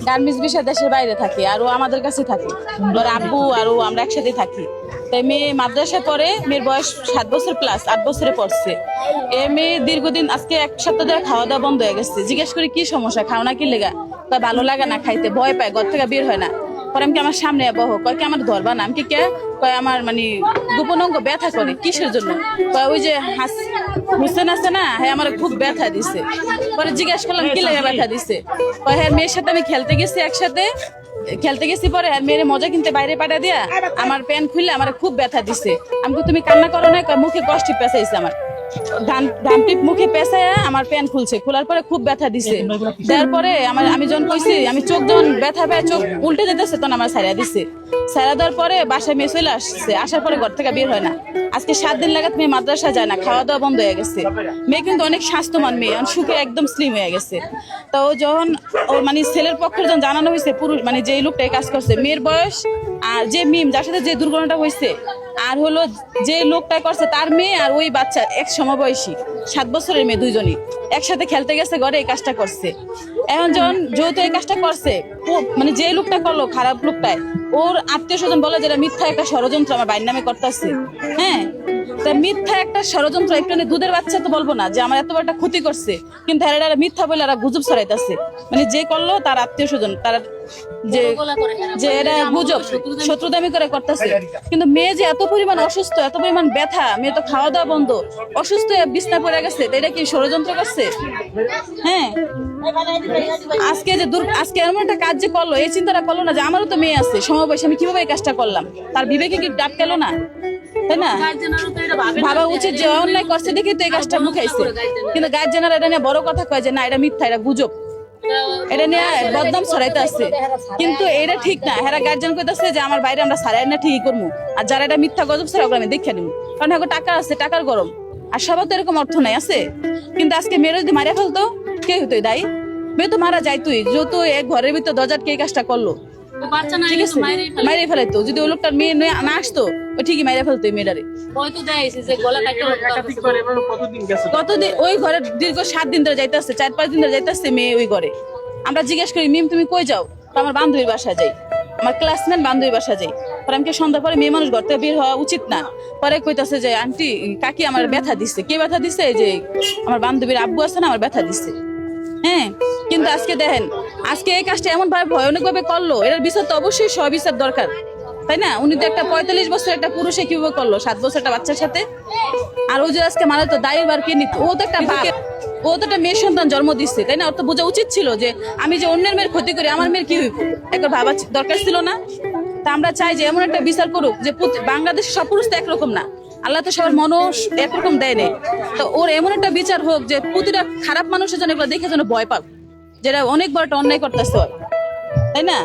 Garments বিষয়ে দেশের বাইরে থাকে, আর ও আমাদের কাছে থাকে। ওর আব্বু আর ও আমরা একসাথে থাকি। তাই মেয়ে মাদ্রাসায় পড়ে, মেয়ের বয়স 7 বছর প্লাস, 8 বছরে পড়ছে। মেয়ে দীর্ঘদিন আজকে 1 সপ্তাহ ধরে খাওয়া দাওয়া বন্ধ হয়ে গেছে। জিজ্ঞেস করি কি সমস্যা, খাও না কি লেগা? ভালো লাগে না খাইতে, ভয় পায়, ঘর থেকে বের হয় না। পরে আমি কি আমার সামনে বহ, কয় কি আমার ধরবা না? আমি কি কে? কয় আমার মানে গোপন অঙ্গ ব্যথা করে। কিসের জন্য? কয় ওই যে হুসেন আছে না, হ্যাঁ আমার খুব ব্যথা দিছে। পরে জিজ্ঞাসা করলাম কি লেগে ব্যথা দিছে? কয় হ্যাঁ মেয়ের সাথে আমি খেলতে গেছি, একসাথে খেলতে গেছি, পরে আর মেয়ের মজা কিনতে বাইরে পাঠা দিয়া আমার প্যান্ট খুললে আমার খুব ব্যথা দিছে। আমি তুমি কান্না করো না? মুখে কষ্টি পেঁচাইছে, আমার ঘামটি মুখে পেঁচায় আমার প্যান্ট খুলছে, খোলার পরে খুব ব্যথা দিছে। দেওয়ার পরে আমি যখন কইছি, আমি চোখ যখন ব্যথা পায়, চোখ উল্টে যেতেছে, তখন আমার ছাড়া দিছে। ছাড়া দেওয়ার পরে বাসায় মেয়ে চলে আসছে, আসার পরে ঘর থেকে বের হয় না। আজকে 7 দিন লাগাত মেয়ে মাদ্রাসা যায় না, খাওয়া দাওয়া বন্ধ হয়ে গেছে। মেয়ে কিন্তু অনেক স্বাস্থ্যবান মেয়ে, সুখে একদম স্লিম হয়ে গেছে। তো যখন ওর মানে ছেলের পক্ষে যখন জানানো হয়েছে, পুরুষ মানে যে লোকটা কাজ করছে, মেয়ের বয়স আর যে মিম যার সাথে যে দুর্ঘটনাটা হয়েছে, আর হলো যে লোকটা করছে তার মেয়ে আর ওই বাচ্চা এক সমবয়সী, 7 বছরের মেয়ে, দুইজনই একসাথে খেলতে গেছে, ঘরে এই কাজটা করছে। এখন যখন যেহেতু এই কাজটা করছে, মানে যে লোকটা করলো, খারাপ লোকটায়, ওর আত্মীয় স্বজন বলে যেটা মিথ্যা একটা ষড়যন্ত্র আমার বাইর নামে করতেছে। হ্যাঁ, তা মিথ্যা একটা ষড়যন্ত্র। একটু দুধের বাচ্চা তো বলবো না যে আমার এত বড় একটা ক্ষতি করছে, কিন্তু এরা মিথ্যা বলে এরা গুজব ছড়াইতেছে। মানে যে করলো তার আত্মীয় স্বজন, তারা যে এরা গুজব শত্রুদামি করে করতেছে। কিন্তু মেয়ে যে এত পরিমাণ অসুস্থ, এত পরিমাণ ব্যথা, মেয়ে তো খাওয়া দাওয়া বন্ধ, অসুস্থ হয়ে বিছনা পড়ে গেছে, এটা কি ষড়যন্ত্র করছে? হ্যাঁ, আজকে এমন একটা কাজ যে করলো, এই চিন্তাটা করলো না যে আমারও তো মেয়ে আছে সমবয়সী, আমি কিভাবে এই কাজটা করলাম? তার বিবেকে কি ডাক গেল না? তাই না? ভাবা উচিত যে অন্যায় করছে দেখে তো এই কাজটা মুখাইছে। কিন্তু গার্জেনারা এটা নিয়ে বড় কথা কয় যে না এটা মিথ্যা, এটা গুজব, এটা নিয়ে বদনাম ছড়াইতে আসছে। কিন্তু এটা ঠিক না। এরা গার্জেন কইতাছে যে আমার বাইরে আমরা সারাই না ঠিকই করবো, আর যারা এটা মিথ্যা গজব ছড়াই ওগুলো আমি দেখে নিবো, কারণ এখন টাকা আছে, টাকার গরম, আর সবার তো এরকম অর্থ নাই আছে। কিন্তু আজকে মেয়েরা যদি মারা ফেলতো, কে হইতো দায়ী? মেয়ে তো মারা যায়, তুই যেহেতু এক ঘরের ভিতর দরজার কে কাজটা করলো, ঠিক আছে মাইরে ফেলাইতো। যদি ওই লোকটার মেয়ে না আসতো, ওই ঠিকই মাইরে ফেলতো মেয়েটারে। কতদিন ওই ঘরে দীর্ঘ 7 দিন ধরে যাইতেছে, 4-5 দিন ধরে যাইতেছে মেয়ে ওই ঘরে। আমরা জিজ্ঞেস করি মিম তুমি কই যাও? আমার বান্ধবীর বাসা যাই, আমার ক্লাসমেট বান্ধবীর বাসা যাই। পরে আমি সন্ধ্যা পরে মেয়ে মানুষ ঘর থেকে বের হওয়া উচিত না। পরে কইতাছে যে আন্টি কাকি আমার ব্যথা দিচ্ছে। কে ব্যথা দিচ্ছে? যে আমার বান্ধবীর আব্বু আছে না, আমার ব্যথা দিচ্ছে। হ্যাঁ, কিন্তু আজকে দেখেন, আজকে এই কাজটা এমন ভাবে ভয়ানক ভাবে করলো, এটার বিচার তো অবশ্যই সহবিচার দরকার, তাই না? উনি তো একটা 45 বছর একটা পুরুষে কিভাবে করলো 7 বছর একটা বাচ্চার সাথে? আর ও যে আজকে মানে তো দায়ী বার কে নিত? ও তো একটা ও তো একটা মেয়ের সন্তান জন্ম দিচ্ছে, তাই না? ওর তো বোঝা উচিত ছিল যে আমি যে অন্যের মেয়ের ক্ষতি করি, আমার মেয়ের কি হইব, একবার ভাবা দরকার ছিল না? তা আমরা চাই যে এমন একটা বিচার করুক যে বাংলাদেশের সব পুরুষ তো একরকম না, আল্লাহ তো সবার মনও একরকম দেয় নেই। তো ওর এমন একটা বিচার হোক যে প্রতিটা খারাপ মানুষের জন্য এগুলো দেখে যেন ভয় পাক, যেটা অনেক বড় একটা অন্যায় করতেছে, তাই না?